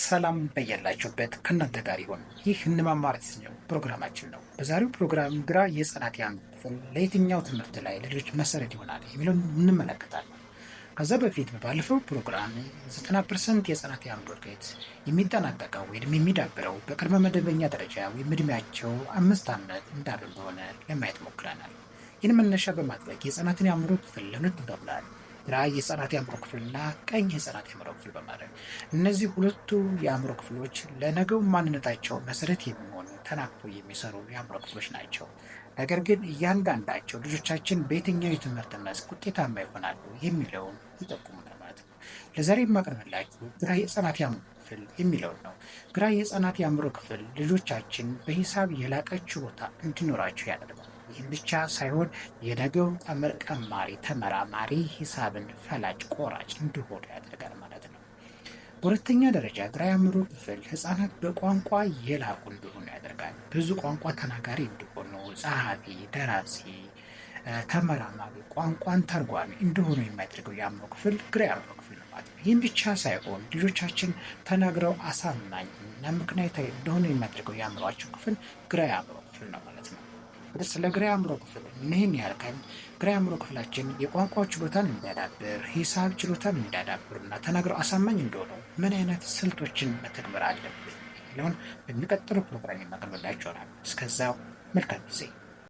ሰላም በያላችሁበት ከእናንተ ጋር ይሁን። ይህ እንማማር የተሰኘው ፕሮግራማችን ነው። በዛሬው ፕሮግራም ግራ የህፃናት የአእምሮ ክፍል ለየትኛው ትምህርት ላይ ልጆች መሰረት ይሆናል የሚለውን እንመለከታለን። ከዛ በፊት ባለፈው ፕሮግራም 90% የህፃናት የአእምሮ እድገት የሚጠናቀቀው ወይም የሚዳብረው በቅድመ መደበኛ ደረጃ ወይም እድሜያቸው 5 ዓመት እንዳሉ እንደሆነ ለማየት ሞክረናል። ይህን መነሻ በማድረግ የህፃናትን የአእምሮ ክፍል ለሁለት ይከፍላል። ግራ የህፃናት የአእምሮ ክፍልና ቀኝ የህፃናት የአእምሮ ክፍል በማድረግ እነዚህ ሁለቱ የአእምሮ ክፍሎች ለነገው ማንነታቸው መሰረት የሚሆኑ ተናክቶ የሚሰሩ የአእምሮ ክፍሎች ናቸው። ነገር ግን እያንዳንዳቸው ልጆቻችን በየትኛው የትምህርት መስክ ውጤታማ ይሆናሉ የሚለውን ይጠቁሙናል ማለት ነው። ለዛሬ የማቀርብላችሁ ግራ የህፃናት የአእምሮ ክፍል የሚለውን ነው። ግራ የህፃናት የአእምሮ ክፍል ልጆቻችን በሂሳብ የላቀ ችሎታ እንዲኖራቸው ያደርጋል። ይህም ብቻ ሳይሆን የነገው ቀማሪ ተመራማሪ ሂሳብን ፈላጭ ቆራጭ እንዲሆኑ ያደርጋል ማለት ነው። በሁለተኛ ደረጃ ግራ የአእምሮ ክፍል ህፃናት በቋንቋ የላቁ እንዲሆኑ ያደርጋል። ብዙ ቋንቋ ተናጋሪ እንዲሆኑ፣ ጸሐፊ፣ ደራሲ፣ ተመራማሪ፣ ቋንቋን ተርጓሚ እንዲሆኑ የሚያደርገው የአእምሮ ክፍል ግራ የአእምሮ ክፍል ነው ማለት ነው። ይህም ብቻ ሳይሆን ልጆቻችን ተናግረው አሳማኝ እና ምክንያታዊ እንደሆኑ የሚያደርገው የአእምሯቸው ክፍል ግራ የአእምሮ ክፍል ነው ማለት ነው። ስለ ግራ የአእምሮ ክፍል ምን ያልከን ግራ የአእምሮ ክፍላችን የቋንቋ ችሎታን እንዲያዳብር፣ ሂሳብ ችሎታን እንዲያዳብር እና ተናግረው አሳማኝ እንደሆኑ ምን አይነት ስልቶችን መተግበር አለብን የሚለውን በሚቀጥለው ፕሮግራም የማቀርብላችሁ ይሆናል። እስከዛው መልካም ጊዜ